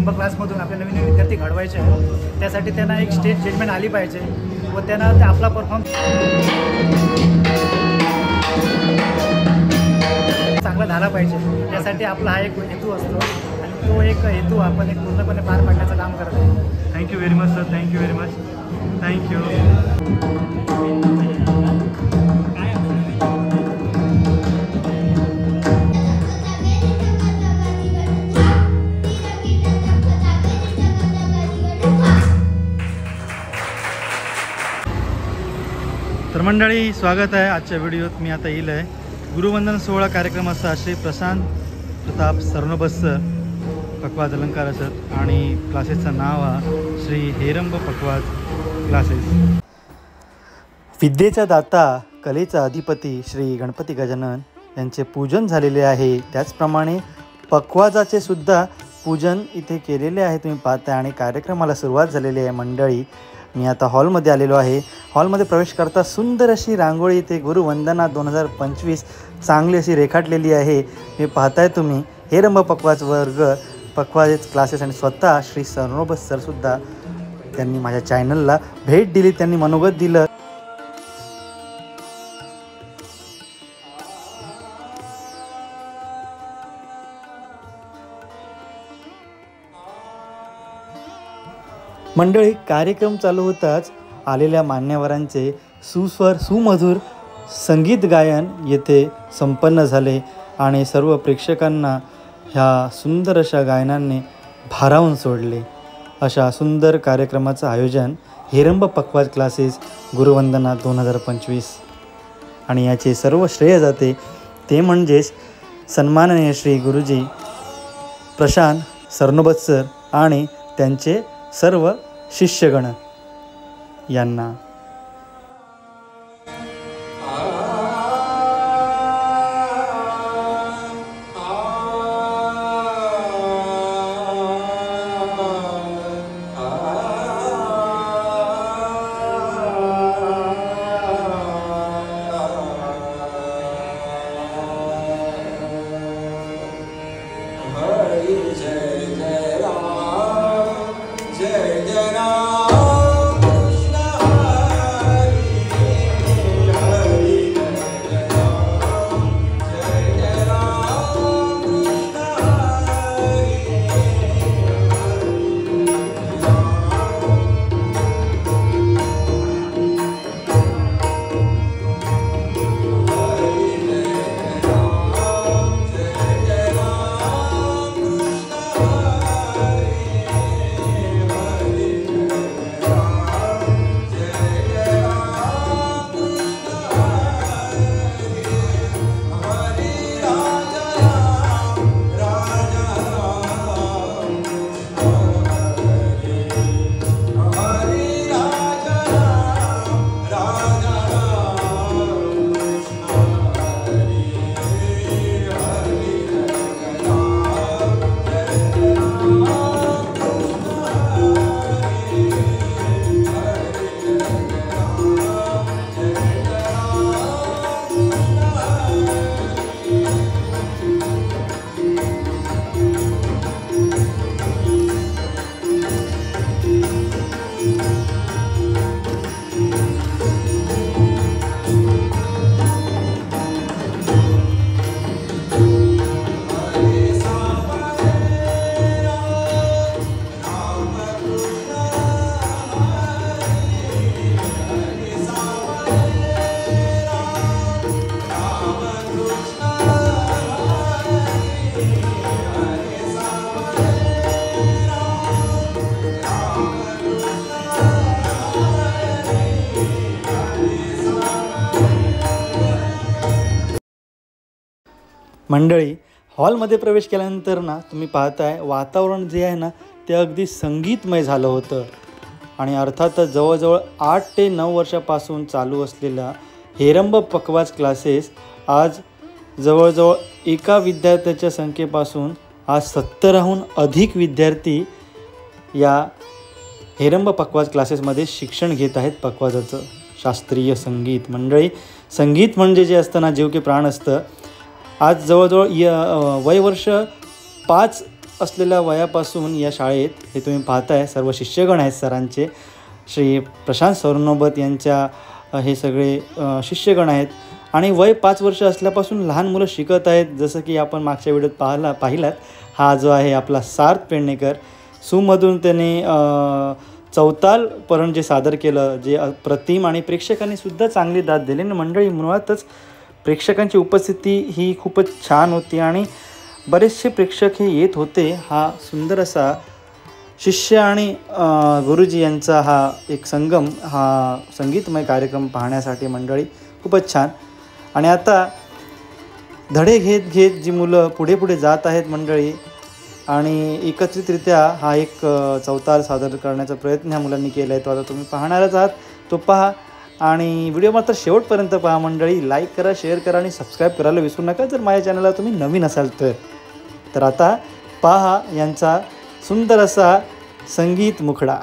हेरंब क्लासमधून आपले नवीन नवीन विद्यार्थी घडवायचे आहे, त्यासाठी त्यांना एक स्टेज जजमेंट आली पाहिजे व त्यांना आपला परफॉर्मन्स चांगला झाला पाहिजे, त्यासाठी आपला हा एक हेतू असतो आणि तो एक हेतू आपण एक पूर्णपणे पार पाडण्याचं काम करत आहे. Thank you very much sir, thank you very much, thank you. तर मंडळी, स्वागत आहे आजच्या व्हिडिओत. मी आता येईल आहे गुरुवंदन सोहळा कार्यक्रमाचा श्री प्रशांत प्रताप सरनोबत सर, पखवाज अलंकार सर, आणि क्लासेसचं नाव हा श्री हेरंब पखवाज क्लासेस. विद्येचा दाता, कलेचा अधिपती श्री गणपती गजानन यांचे पूजन झालेले आहे. त्याचप्रमाणे पखवाजाचे सुद्धा पूजन इथे केलेले आहे, तुम्ही पाहता. आणि कार्यक्रमाला सुरुवात झालेली आहे. मंडळी, मी आता हॉलमध्ये आलेलो आहे. हॉलमध्ये प्रवेश करता सुंदर अशी रांगोळी इथे गुरुवंदना 2025 चांगली अशी रेखाटलेली आहे. हे पाहताय तुम्ही. हेरंब पखवाज वर्ग, पखवाज क्लासेस आणि स्वतः श्री सरनोबत सरसुद्धा त्यांनी माझ्या चॅनलला भेट दिली, त्यांनी मनोगत दिलं. मंडळी, कार्यक्रम चालू होताच आलेल्या मान्यवरांचे सुस्वर सुमधुर संगीत गायन येथे संपन्न झाले आणि सर्व प्रेक्षकांना ह्या सुंदर अशा गायनांनी भारावून सोडले. अशा सुंदर कार्यक्रमाचं आयोजन हेरंब पखवाज क्लासेस गुरुवंदना 2025, आणि याचे सर्व श्रेय जाते ते म्हणजेच सन्माननीय श्री गुरुजी प्रशांत सरनोबत सर आणि त्यांचे सर्व शिष्यगण यांना. मंडळी, हॉलमध्ये प्रवेश केल्यानंतर ना तुम्ही पाहताय वातावरण जे आहे ना ते अगदी संगीतमय झालं होतं. आणि अर्थातच जवळजवळ 8 ते 9 वर्षापासून चालू असलेला हेरंब पखवाज क्लासेस आज जवळजवळ एका विद्यार्थ्याच्या संख्येपासून आज 70हून अधिक विद्यार्थी या हेरंब पखवाज क्लासेसमध्ये शिक्षण घेत आहेत. पखवाजाचं शास्त्रीय संगीत. मंडळी, संगीत म्हणजे जे असतं ना जीव के प्राण असतं. आज जवळजवळ वयवर्ष 5 असलेल्या वयापासून या शाळेत हे तुम्ही पाहताय सर्व शिष्यगण आहेत सरांचे. श्री प्रशांत सरनोबत यांच्या हे सगळे शिष्यगण आहेत आणि वय 5 वर्ष असल्यापासून लहान मुलं शिकत आहेत. जसं की आपण मागच्या व्हिडिओत पाहिलात हा जो आहे आपला सार्थ पेडणेकर, सूमधून त्याने चौतालपर्यंत जे सादर केलं जे अप्रतिम आणि प्रेक्षकांनी सुद्धा चांगली दाद दिली. मंडळी मुळातच प्रेक्षकांची उपस्थिती ही खूपच छान होती आणि बरेचसे प्रेक्षक हे येत होते. हा सुंदर असा शिष्य आणि गुरुजी यांचा हा एक संगम, हा संगीतमय कार्यक्रम पाहण्यासाठी मंडळी खूपच छान. आणि आता धडे घेत घेत जी मुलं पुढे पुढे जात आहेत मंडळी आणि एकत्रितरित्या हा एक चौताल सादर करण्याचा प्रयत्न ह्या मुलांनी केला आहे. तो आता तुम्ही पाहणारच आहात, तो पहा आणि व्हिडिओ मात्र शेवटपर्यंत पहा मंडळी. लाईक करा, शेअर करा आणि सबस्क्राईब करायला विसरू नका जर माझ्या चॅनलला तुम्ही नवीन असाल तर. आता पहा यांचा सुंदर असा संगीत मुखडा.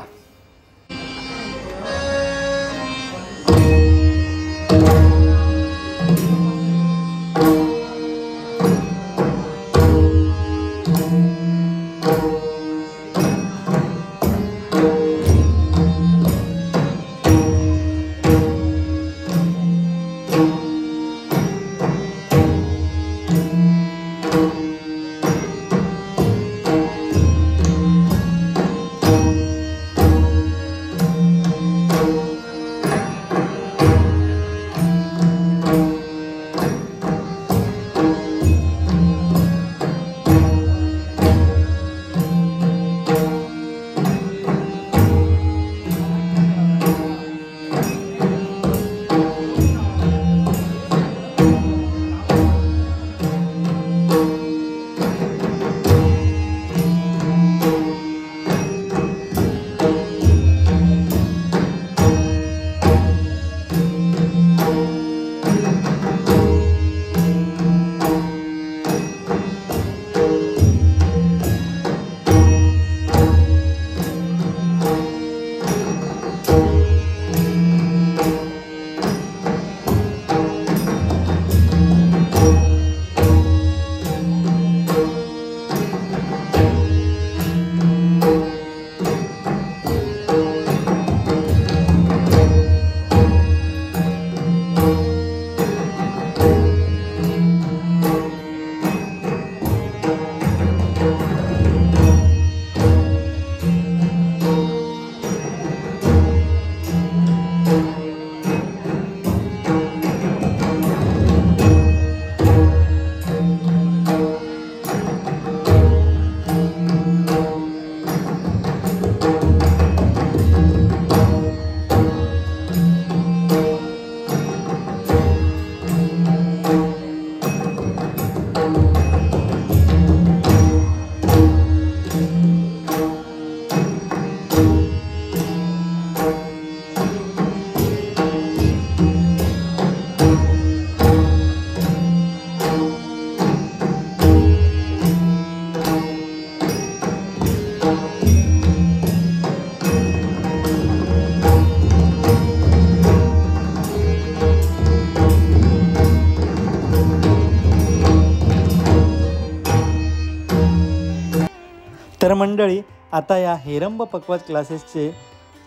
तर मंडळी आता या हेरंब पखवाज क्लासेसचे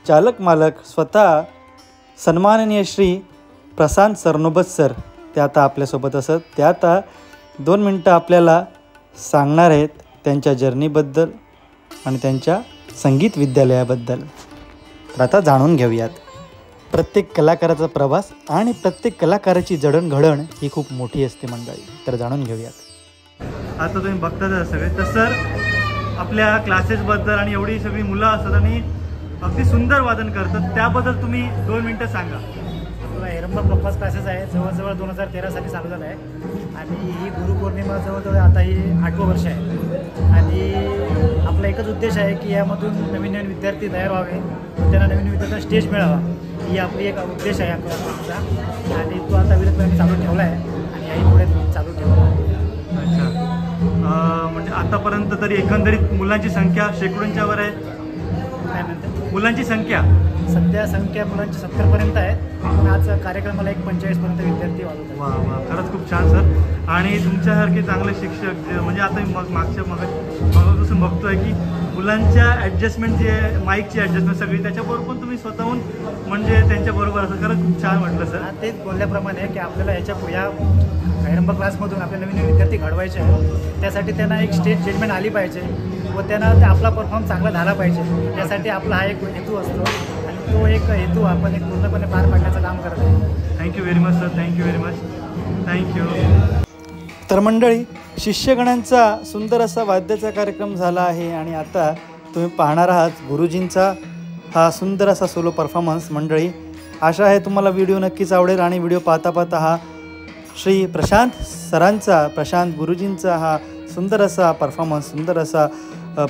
चालक मालक स्वतः सन्माननीय श्री प्रशांत सरनोबत सर ते आता आपल्यासोबत असत. ते आता 2 मिनटं आपल्याला सांगणार आहेत त्यांच्या जर्नीबद्दल आणि त्यांच्या संगीत विद्यालयाबद्दल. तर आता जाणून घेऊयात. प्रत्येक कलाकाराचा प्रवास आणि प्रत्येक कलाकाराची जडणघडण ही खूप मोठी असते मंडळी. तर जाणून घेऊयात. आता तुम्ही बघताच सगळे तर सर आपल्या क्लासेसबद्दल आणि एवढी सगळी मुलं असतात आणि अगदी सुंदर वादन करतात त्याबद्दल तुम्ही 2 मिनटं सांगा. हेरंब पखवाज क्लासेस आहे जवळजवळ 2013 साली चालू झालं आहे आणि ही गुरुपौर्णिमा जवळजवळ आता ही 8वं वर्ष आहे आणि आपला एकच उद्देश आहे की यामधून नवीन नवीन विद्यार्थी तयार व्हावे, त्यांना नवीन विद्यार्थ्यांना स्टेज मिळावा ही आपली एक उद्देश आहे आपल्या क्लासचा आणि तो आता विरतपणे चालू ठेवला आहे आणि याही पुढे चालू ठेवला. अच्छा, म्हणजे आतापर्यंत तरी एकंदरीत मुलांची संख्या शेकडोंच्या वर आहे. काय म्हणतात मुलांची संख्या सध्या संख्या मुलांची 70 पर्यंत आहे, पण आज कार्यक्रमाला एक 45 पर्यंत विद्यार्थी वाढवतात. वा वा, खरंच खूप छान सर. आणि तुमच्यासारखे चांगले शिक्षक म्हणजे आता मागपासून बघतोय की मुलांच्या ॲडजस्टमेंट जे माईकची ॲडजस्टमेंट सगळी त्याच्याबरोबर पण तुम्ही स्वतःहून म्हणजे त्यांच्याबरोबर असं खरंच खूप छान वाटलं सर. तेच बोलल्याप्रमाणे की आपल्याला या हैरंबा क्लासमधून आपल्या नवीन विद्यार्थी घडवायचे आहे. त्यासाठी त्यांना एक स्टेज जजमेंट आली पाहिजे व त्यांना आपला परफॉर्म चांगला झाला पाहिजे. त्यासाठी आपला हा एक हेतू असतो आणि तो एक हेतू आपण एक पूर्णपणे पार पाडण्याचं काम करत आहे. Thank you very much sir. Thank you very much. Thank you. तर मंडळी, शिष्यगणांचा सुंदर असा वाद्याचा कार्यक्रम झाला आहे आणि आता तुम्ही पाहणार आहात गुरुजींचा हा सुंदर असा सोलो परफॉर्मन्स. मंडळी, आशा आहे तुम्हाला व्हिडिओ नक्कीच आवडेल आणि व्हिडिओ पाहता पाहता हा श्री प्रशांत गुरुजींचा हा सुंदर असा परफॉर्मन्स, सुंदर असा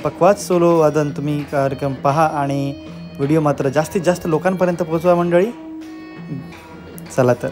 पखवाज सोलो वादन तुम्ही कार्यक्रम पहा आणि व्हिडिओ मात्र जास्तीत जास्त लोकांपर्यंत पोहोचवा मंडळी. चला तर.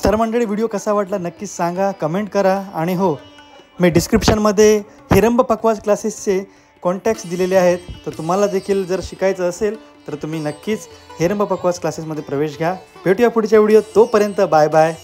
तर मंडळी व्हिडिओ कसा वाटला नक्कीच सांगा, कमेंट करा. आणि हो, मी डिस्क्रिप्शनमध्ये हिरंब पखवाज क्लासेसचे कॉन्टॅक्ट्स दिलेले आहेत, तर तुम्हाला देखील जर शिकायचं असेल तर तुम्ही नक्कीच हेरंब पकवास क्लासेसमध्ये प्रवेश घ्या. भेटूया पुढच्या व्हिडिओ. तोपर्यंत बाय बाय.